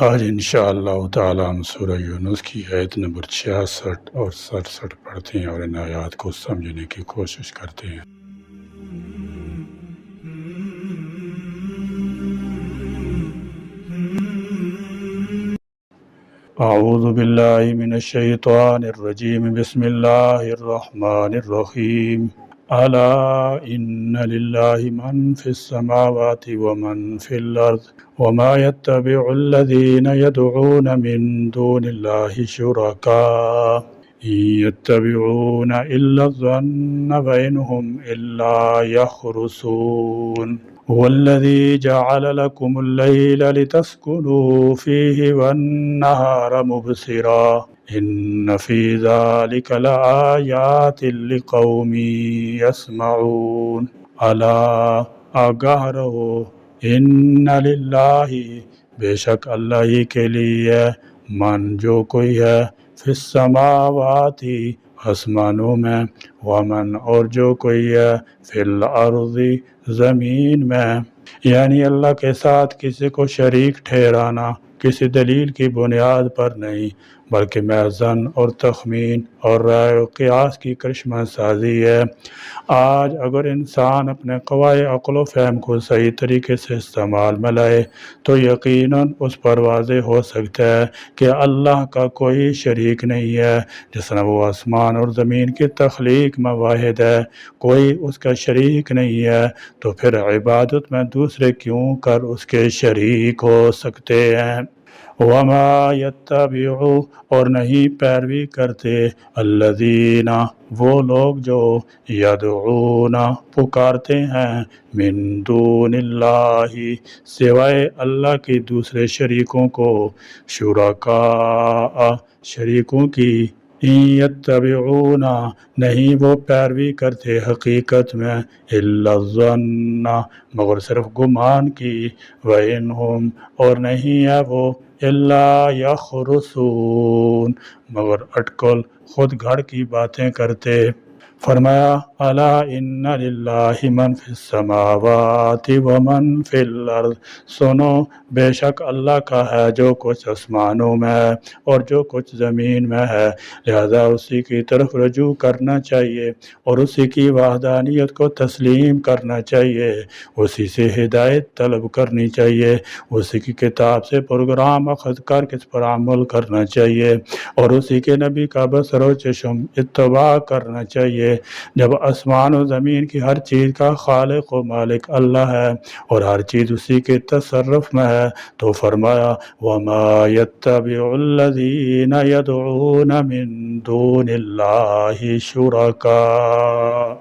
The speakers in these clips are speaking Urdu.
آج انشاءاللہ تعالی ہم سورہ یونس کی آیت نمبر 66 اور 67 پڑھتے ہیں اور ان آیات کو سمجھنے کی کوشش کرتے ہیں۔ اعوذ باللہ من الشیطان الرجیم، بسم اللہ الرحمن الرحیم۔ الا ان للہ من فی السماوات ومن فی الارض وما يتبع الذین يدعون من دون اللہ شرکاء ان يتبعون الا الظن وإن هم الا يخرصون هو الذي جعل لكم الليل لتسكنوا فيه والنهار مبصرا إن في ذلك لآيات لقوم يسمعون ألا آگاہ رہو، ان للہ بے شک اللہ ہی کے لیے، من جو کوئی ہے، فی السماوات آسمانوں میں، ومن اور جو کوئی ہے، فی الارض زمین میں، یعنی اللہ کے ساتھ کسی کو شریک ٹھہرانا کسی دلیل کی بنیاد پر نہیں، بلکہ محض ظن اور تخمین اور رائے و قیاس کی کرشمہ سازی ہے۔ آج اگر انسان اپنے قوائے عقل و فہم کو صحیح طریقے سے استعمال میں لائے تو یقیناً اس پر واضح ہو سکتا ہے کہ اللہ کا کوئی شریک نہیں ہے، جس طرح وہ آسمان اور زمین کی تخلیق میں واحد ہے، کوئی اس کا شریک نہیں ہے، تو پھر عبادت میں دوسرے کیوں کر اس کے شریک ہو سکتے ہیں۔ وما یتبع اور نہیں پیروی کرتے، الذین وہ لوگ جو یدعون پکارتے ہیں، من دون اللہ سوائے اللہ کی دوسرے شریکوں کو، شرکاء شریکوں کی، ان یتبعون نہیں وہ پیروی کرتے حقیقت میں، الا الظن مگر صرف گمان کی، وَإِنْهُمْ اور نہیں ہے وہ، الا یخرصون مگر اٹکل خود گھڑ کی باتیں کرتے۔ فرمایا الا ان للہ من فی السماوات ومن فی الارض، سنو بے شک اللہ کا ہے جو کچھ آسمانوں میں ہے اور جو کچھ زمین میں ہے، لہذا اسی کی طرف رجوع کرنا چاہیے اور اسی کی وحدانیت کو تسلیم کرنا چاہیے، اسی سے ہدایت طلب کرنی چاہیے، اسی کی کتاب سے پروگرام اخذ کر کس پر عمل کرنا چاہیے اور اسی کے نبی کا بصر و چشم اتباع کرنا چاہیے۔ جب آسمان و زمین کی ہر چیز کا خالق و مالک اللہ ہے اور ہر چیز اسی کے تصرف میں ہے، تو فرمایا وَمَا يَتَّبِعُ الَّذِينَ يَدْعُونَ مِن دُونِ اللَّهِ شُرَكَاءَ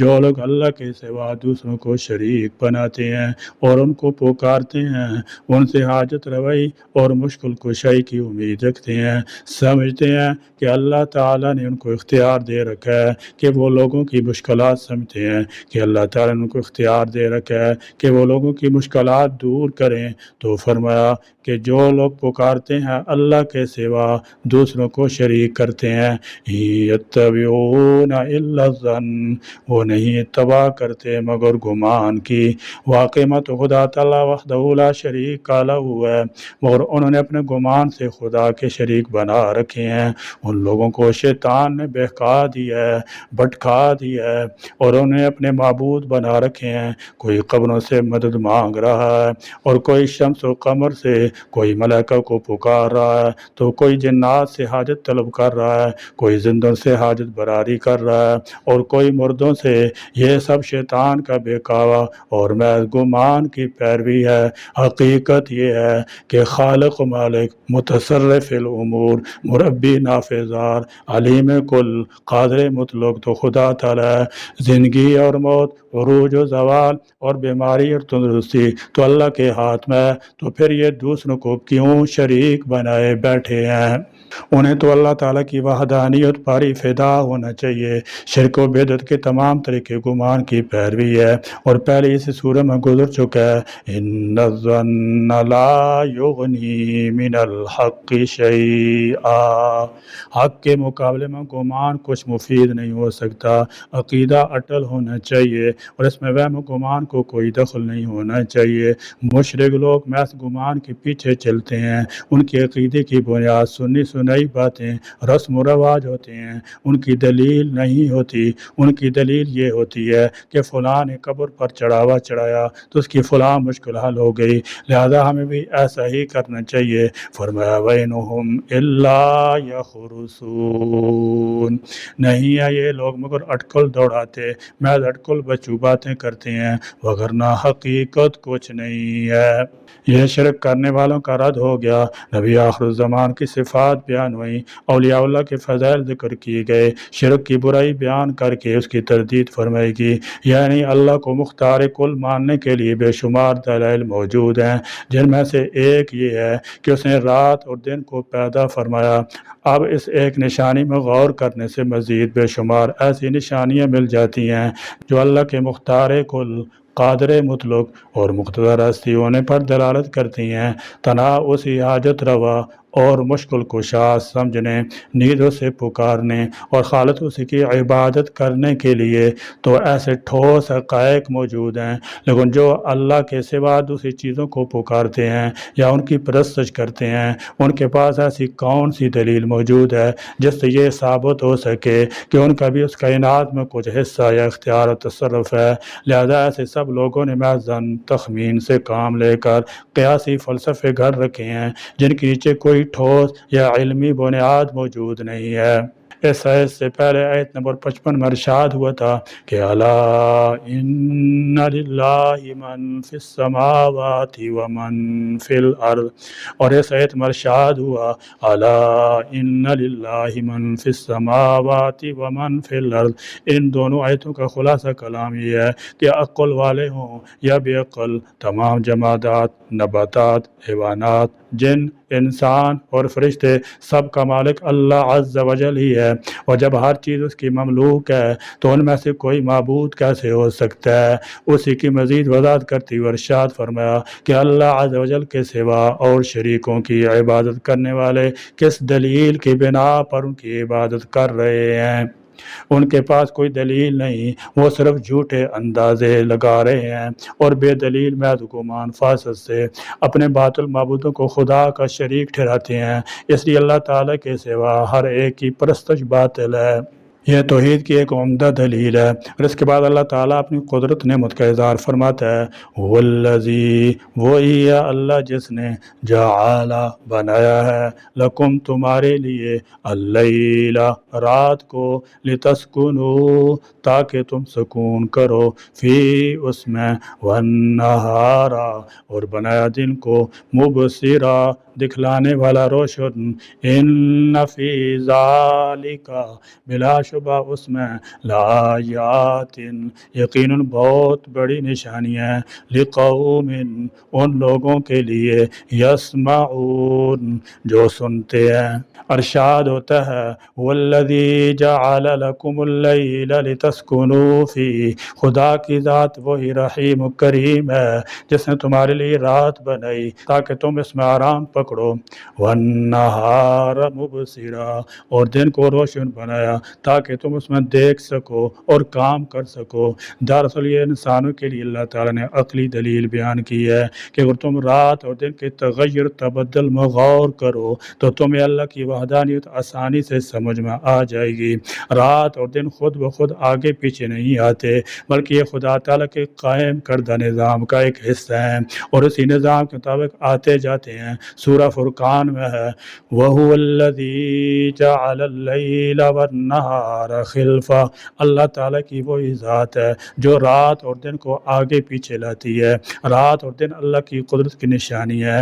جو لوگ اللہ کے سوا دوسروں کو شریک بناتے ہیں اور ان کو پکارتے ہیں، ان سے حاجت روائی اور مشکل کشائی کی امید رکھتے ہیں، سمجھتے ہیں کہ اللہ تعالیٰ نے ان کو اختیار دے رکھا ہے کہ وہ لوگوں کی مشکلات سمجھتے ہیں کہ اللہ تعالیٰ نے ان کو اختیار دے رکھا ہے کہ وہ لوگوں کی مشکلات دور کریں، تو فرمایا کہ جو لوگ پکارتے ہیں اللہ کے سوا دوسروں کو شریک کرتے ہیں، یتبعون الا الظن وہ نہیں اتباع کرتے مگر گمان کی، واقع مت خدا تعالیٰ وحدہ لا شریک لہ ہے، مگر انہوں نے اپنے گمان سے خدا کے شریک بنا رکھے ہیں، ان لوگوں کو شیطان نے بہکا دیا ہے، بھٹکا دیا ہے اور انہیں اپنے معبود بنا رکھے ہیں، کوئی قبروں سے مدد مانگ رہا ہے اور کوئی شمس و قمر سے، کوئی ملائکہ کو پکار رہا ہے تو کوئی جنات سے حاجت طلب کر رہا ہے، کوئی زندوں سے حاجت براری کر رہا ہے اور کوئی مردوں سے، یہ سب شیطان کا بہکاوا اور محض گمان کی پیروی ہے۔ حقیقت یہ ہے کہ خالق و مالک، متصرف الامور، مربی نافذار، علیم کل، قادر مطلق تو خدا تعالیٰ ہے، زندگی اور موت، عروج و زوال اور بیماری اور تندرستی تو اللہ کے ہاتھ میں ہے، تو پھر یہ دوسروں کو کیوں شریک بنائے بیٹھے ہیں؟ انہیں تو اللہ تعالیٰ کی وحدانیت پر ہی فدا ہونا چاہیے۔ شرک و بدعت کے تمام طریقے گمان کی پیروی ہے، اور پہلے اس سورہ میں گزر چکا ہے، ان الظن لا یغنی من الحق شیئا، حق کے مقابلے میں گمان کچھ مفید نہیں ہو سکتا۔ عقیدہ اٹل ہونا چاہیے، اور اس میں وہم و گمان کو کوئی دخل نہیں ہونا چاہیے۔ مشرک لوگ محض گمان کے پیچھے چلتے ہیں، ان کے عقیدے کی بنیاد سنی سنائی باتیں، رسم و رواج ہوتے ہیں، ان کی دلیل نہیں ہوتی۔ ان کی دلیل یہ ہوتی ہے کہ فلاں نے قبر پر چڑھاوا چڑھایا تو اس کی فلاں مشکل حل ہو گئی، لہذا ہمیں بھی ایسا ہی کرنا چاہیے۔ فرمایا وَإِنْهُمْ إِلَّا يَخْرُصُونَ، نہیں ہے یہ لوگ مگر اٹکل دوڑاتے، محض اٹکل بچو باتیں کرتے ہیں، وگرنہ حقیقت کچھ نہیں ہے۔ یہ شرک کرنے والوں کا رد ہو گیا۔ نبی آخر الزمان کی صفات بیان ہوئیں، اولیاء اللہ کے فضائل ذکر کیے گئے، شرک کی برائی بیان کر کے اس کی تردید فرمائی گئی۔ یعنی اللہ کو مختار کل ماننے کے لیے بے شمار دلائل موجود ہیں، جن میں سے ایک یہ ہے کہ اس نے رات اور دن کو پیدا فرمایا۔ اب اس ایک نشانی میں غور کرنے سے مزید بے شمار ایسی نشانیاں مل جاتی ہیں جو اللہ کے مختار کل، قادر مطلق اور مقتدر ہستی ہونے پر دلالت کرتی ہیں۔ تنہا اسی حاجت روا اور مشکل کشا سمجھنے، نیدوں سے پکارنے اور خالص اسی کی عبادت کرنے کے لیے تو ایسے ٹھوس حقائق موجود ہیں، لیکن جو اللہ کے سوا دوسری چیزوں کو پکارتے ہیں یا ان کی پرستش کرتے ہیں، ان کے پاس ایسی کون سی دلیل موجود ہے جس سے یہ ثابت ہو سکے کہ ان کا بھی اس کائنات میں کچھ حصہ یا اختیار و تصرف ہے؟ لہذا ایسے سب لوگوں نے محض تخمین سے کام لے کر قیاسی فلسفے گھڑ رکھے ہیں، جن کے نیچے کوئی ٹھوس یا علمی بنیاد موجود نہیں ہے۔ اس آیت سے پہلے آیت نمبر 55 میں ارشاد ہوا تھا کہ الا ان للہ من فی السماوات ومن فی الارض، اور اس آیت میں ارشاد ہوا الا ان للہ من فی السماوات ومن فی الارض۔ ان دونوں آیتوں کا خلاصہ کلام یہ ہے کہ عقل والے ہوں یا بے عقل، تمام جمادات، نباتات، حیوانات، جن، انسان اور فرشتے، سب کا مالک اللہ عز و جل ہی ہے، اور جب ہر چیز اس کی مملوک ہے تو ان میں سے کوئی معبود کیسے ہو سکتا ہے؟ اسی کی مزید وضاحت کرتے ہوئے ارشاد فرمایا کہ اللہ عز و جل کے سوا اور شریکوں کی عبادت کرنے والے کس دلیل کی بنا پر ان کی عبادت کر رہے ہیں؟ ان کے پاس کوئی دلیل نہیں، وہ صرف جھوٹے اندازے لگا رہے ہیں اور بے دلیل محض گمان فاسد سے اپنے باطل معبودوں کو خدا کا شریک ٹھہراتے ہیں۔ اس لیے اللہ تعالیٰ کے سوا ہر ایک کی پرستش باطل ہے۔ یہ توحید کی ایک عمدہ دلیل ہے۔ اور اس کے بعد اللہ تعالیٰ اپنی قدرت نعمت کا اظہار فرماتا ہے، والذی، وہی ہے اللہ جس نے جعل، بنایا ہے، لکم، تمہارے لیے، اللیل، رات کو، لتسکنوا، تاکہ تم سکون کرو، فی، اس میں، والنہار، اور بنایا دن کو، مبصرا، دکھلانے والا روشن، ان فی ذالک، بلا شبہ اس میں، لآیات، یقیناً بہت بڑی نشانی ہے، لقوم، ان لوگوں کے لیے، یسمعون، جو سنتے ہیں۔ ارشاد ہوتا ہے والذی جعل لکم اللیل لتسکنوا فیہ، خدا کی ذات وہی رحیم و کریم ہے جس نے تمہارے لیے رات بنائی تاکہ تم اس میں آرام پکڑو، والنہار مبصرا، اور دن کو روشن بنایا تاکہ تم اس میں دیکھ سکو اور کام کر سکو۔ دراصل یہ انسانوں کے لیے اللہ تعالیٰ نے عقلی دلیل بیان کی ہے کہ اگر تم رات اور دن کے تغیر تبدل میں غور کرو تو تمہیں اللہ کی وحدانیت آسانی سے سمجھ میں آ جائے گی۔ رات اور دن خود بخود آگے پیچھے نہیں آتے، بلکہ یہ خدا تعالیٰ کے قائم کردہ نظام کا ایک حصہ ہیں اور اسی نظام کے مطابق آتے جاتے ہیں۔ سورہ فرقان میں ہے وَهُوَ الَّذِي جَعَلَ اللَّيْلَ وَالنَّهَارَ خِلْفَةً، اللہ تعالیٰ کی وہی ذات ہے جو رات اور دن کو آگے پیچھے لاتی ہے۔ رات اور دن اللہ کی قدرت کی نشانی ہے،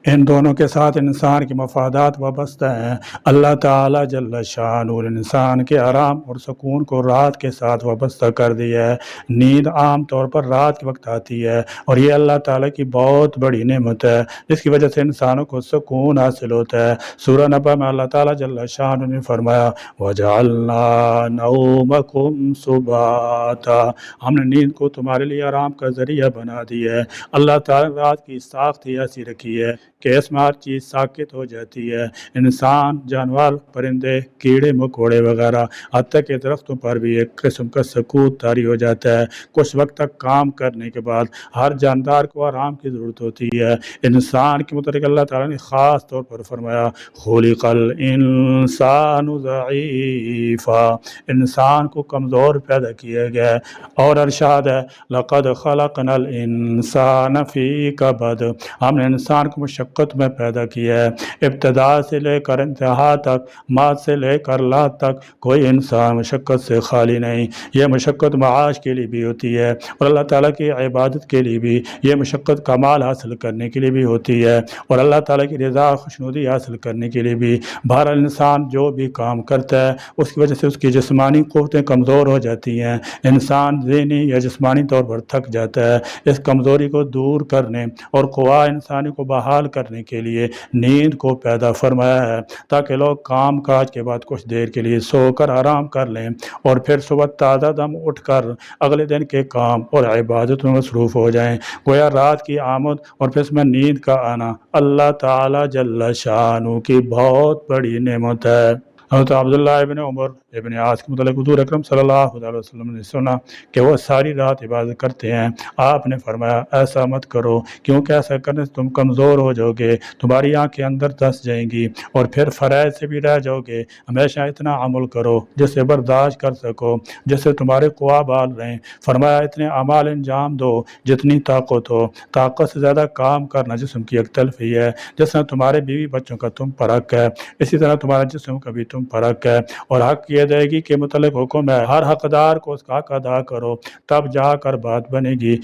ان دونوں کے ساتھ انسان کے مفادات وابستہ ہیں۔ اللہ تعالیٰ جل شانہ انسان کے آرام اور سکون کو رات کے ساتھ وابستہ کر دیا ہے۔ نیند عام طور پر رات کے وقت آتی ہے اور یہ اللہ تعالیٰ کی بہت بڑی نعمت ہے جس کی وجہ سے انسانوں کو کو سکون حاصل ہوتا ہے۔ سورہ نبا میں اللہ تعالیٰ جل شانہ نے فرمایا وَجَعَلْنَا نَوْمَكُمْ سُبَاتًا، ہم نے نیند کو تمہارے لیے آرام کا ذریعہ بنا دیا ہے۔ اللہ تعالیٰ نے رات کی ساخت ہی ایسی رکھی ہے کہ اس میں ہر چیز ساکت ہو جاتی ہے، انسان، جانور، پرندے، کیڑے مکوڑے وغیرہ، حتیٰ کہ درختوں پر بھی ایک قسم کا سکون طاری ہو جاتا ہے۔ کچھ وقت تک کام کرنے کے بعد ہر جاندار کو آرام کی ضرورت ہوتی ہے۔ انسان کے متعلق اللہ تعالیٰ نے خاص طور پر فرمایا خلق الانسان ضعیفا، انسان کو کمزور پیدا کیا گیا ہے۔ اور ارشاد ہے لقد خلقنا الانسان فی کبد، ہم نے انسان کو مشقت میں پیدا کیا ہے۔ ابتدا سے لے کر انتہا تک، ماد سے لے کر لا تک، کوئی انسان مشقت سے خالی نہیں۔ یہ مشقت معاش کے لیے بھی ہوتی ہے اور اللہ تعالیٰ کی عبادت کے لیے بھی، یہ مشقت کمال حاصل کرنے کے لیے بھی ہوتی ہے اور اللہ تعالیٰ کی رضا خوشنودی حاصل کرنے کے لیے بھی۔ بہرحال انسان جو بھی کام کرتا ہے اس کی وجہ سے اس کی جسمانی قوتیں کمزور ہو جاتی ہیں، انسان ذہنی یا جسمانی طور پر تھک جاتا ہے۔ اس کمزوری کو دور کرنے اور قوا انسانی کو بحال کرنے کے لیے نیند کو پیدا فرمایا ہے تاکہ لوگ کام کاج کے بعد کچھ دیر کے لیے سو کر آرام کر لیں اور پھر صبح تازہ دم اٹھ کر اگلے دن کے کام اور عبادت میں مصروف ہو جائیں۔ گویا رات کی آمد اور پھر اس میں نیند کا آنا اللہ تعالی جل شانہ کی بہت بڑی نعمت ہے۔ حضرت عبداللہ ابن عمر ابن عاص کے متعلق حضور اکرم صلی اللہ علیہ وسلم نے سنا کہ وہ ساری رات عبادت کرتے ہیں۔ آپ نے فرمایا ایسا مت کرو، کیونکہ ایسا کرنے سے تم کمزور ہو جاؤ گے، تمہاری آنکھیں اندر دس جائیں گی اور پھر فرائض سے بھی رہ جاؤ گے۔ ہمیشہ اتنا عمل کرو جس سے برداشت کر سکو، جس سے تمہارے قوا بال رہیں۔ فرمایا اتنے اعمال انجام دو جتنی طاقت ہو، طاقت سے زیادہ کام کرنا جسم کی ایک تلفی ہے۔ جس طرح تمہارے بیوی بچوں کا تم پر حق ہے، اسی طرح تمہارا جسم کا بھی تم پر حق ہے، اور حق یہ ادائیگی کے متعلق حکم ہے ہر حقدار کو اس کا حق ادا کرو، تب جا کر بات بنے گی۔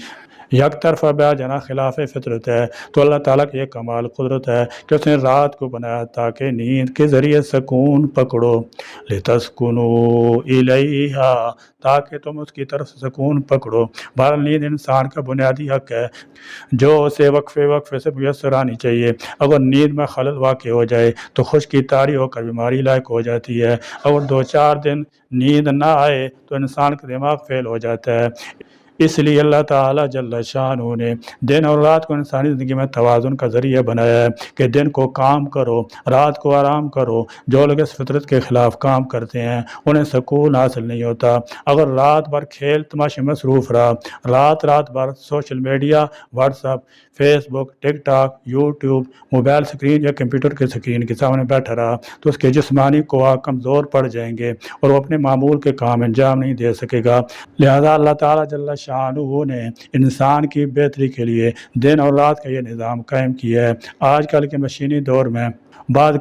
یک طرفہ بیا جنا خلاف فطرت ہے۔ تو اللہ تعالیٰ کی یہ کمال قدرت ہے کہ اس نے رات کو بنایا تاکہ نیند کے ذریعے سکون پکڑو، لِتَسْكُنُوا إِلَيْهَا، تاکہ تم اس کی طرف سے سکون پکڑو۔ بہرحال نیند انسان کا بنیادی حق ہے جو اسے وقفے وقفے سے میسر آنی چاہیے۔ اگر نیند میں خلل واقع ہو جائے تو خشکی طاری ہو کر بیماری لائق ہو جاتی ہے۔ اگر 2-4 دن نیند نہ آئے تو انسان کا دماغ فیل ہو جاتا ہے۔ اس لیے اللہ تعالیٰ جل شانہ نے دن اور رات کو انسانی زندگی میں توازن کا ذریعہ بنایا ہے کہ دن کو کام کرو، رات کو آرام کرو۔ جو لوگ اس فطرت کے خلاف کام کرتے ہیں انہیں سکون حاصل نہیں ہوتا۔ اگر رات بھر کھیل تماشے میں مصروف رہا، رات بھر social media, WhatsApp, Facebook, TikTok, YouTube, mobile screen یا کمپیوٹر کی سکرین کے سامنے بیٹھا رہا تو اس کے جسمانی قوا کمزور پڑ جائیں گے اور وہ اپنے معمول کے کام انجام نہیں دے سکے گا۔ لہذا اللہ تعالیٰ جل شانہ نے انسان کی بہتری کے لیے دن اور رات کا یہ نظام قائم کیا ہے۔ آج کل کے مشینی دور میں بعض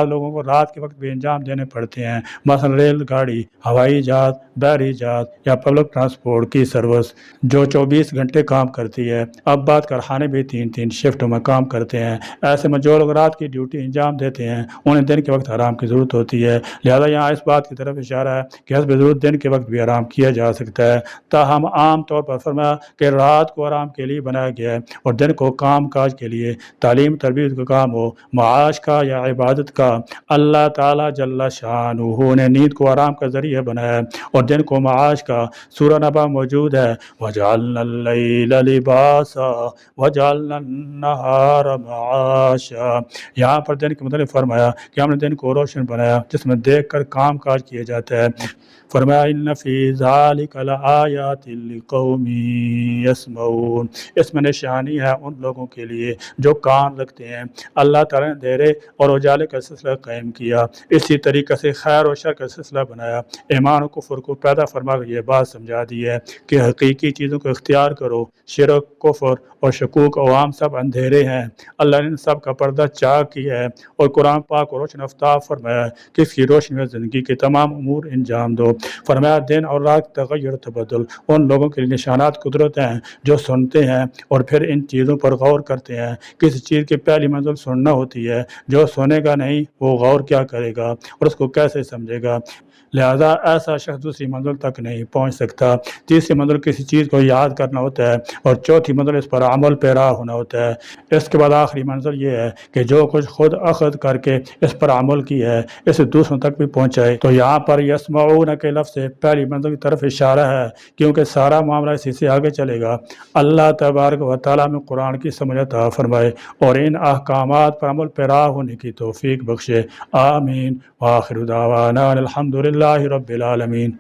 لوگوں کو رات کے وقت بھی انجام دینے پڑتے ہیں، مثلا ریل گاڑی، ہوائی جہاز، بحری جہاز یا پبلک ٹرانسپورٹ کی سروس جو 24 گھنٹے کام کرتی ہے۔ اب بات کارخانے بھی 3 شفٹوں میں کام کرتے ہیں۔ ایسے میں جو لوگ رات کی ڈیوٹی انجام دیتے ہیں انہیں دن کے وقت آرام کی ضرورت ہوتی ہے۔ لہذا یہاں اس بات کی طرف اشارہ ہے کہ حسب ضرورت دن کے وقت بھی آرام کیا جا سکتا ہے۔ تاہم عام طور پر فرمایا کہ رات کو آرام کے لیے بنایا گیا ہے اور دن کو کام کاج کے لیے، تعلیم تربیت کا کام ہو، معاش کا یا عبادت کا۔ اللہ تعالیٰ جل شانہ نے نیند کو آرام کا ذریعہ بنایا ہے اور دن کو معاش کا۔ سورہ نبا موجود ہے وَجَعَلْنَا اللَّيْلَ لِبَاسًا وَجَعَلْنَا النَّهَارَ مَعَاشًا، یہاں پر دن کے متعلق فرمایا کہ ہم نے دن کو روشن بنایا جس میں دیکھ کر کام کاج کیا جاتا ہے۔ فرمایا ان فی ذالک لآیات لقوم یسمعون، اس میں نشانی ہے ان لوگوں کے لیے جو کان رکھتے ہیں۔ اللہ تعالیٰ نے اندھیرے اور اجالے کا سلسلہ قائم کیا، اسی طریقے سے خیر و شر کا سلسلہ بنایا، ایمان و کفر کو پیدا فرما کر یہ بات سمجھا دی ہے کہ حقیقی چیزوں کو اختیار کرو۔ شرک، کفر اور شکوک عوام سب اندھیرے ہیں، اللہ نے ان سب کا پردہ چاک کیا ہے اور قرآن پاک کو روشن آفتاب فرمایا کہ اس کی روشنی میں زندگی کے تمام امور انجام دو۔ فرمایا دن اور رات تغیر تبدل ان لوگوں کے لیے نشانات قدرت ہیں جو سنتے ہیں اور پھر ان چیزوں پر غور کرتے ہیں۔ کسی چیز کی پہلی منزل سننا ہوتی ہے، جو سنے گا نہیں وہ غور کیا کرے گا اور اس کو کیسے سمجھے گا۔ لہذا ایسا شخص دوسری منزل تک نہیں پہنچ سکتا۔ تیسری منزل کسی چیز کو یاد کرنا ہوتا ہے، اور چوتھی منزل اس پر عمل پیرا ہونا ہوتا ہے۔ اس کے بعد آخری منزل یہ ہے کہ جو کچھ خود اخذ کر کے اس پر عمل کی ہے اسے دوسروں تک بھی پہنچائے۔ تو یہاں پر یسمعون کے لفظ سے پہلی منزل کی طرف اشارہ ہے، کیونکہ سارا معاملہ اسی سے آگے چلے گا۔ اللہ تبارک و تعالیٰ میں قرآن کی سمجھ عطا فرمائے اور ان احکامات پر عمل پیرا ہونے کی توفیق بخشے۔ آمین۔ وآخر دعوانا الحمد للہ رب العالمین۔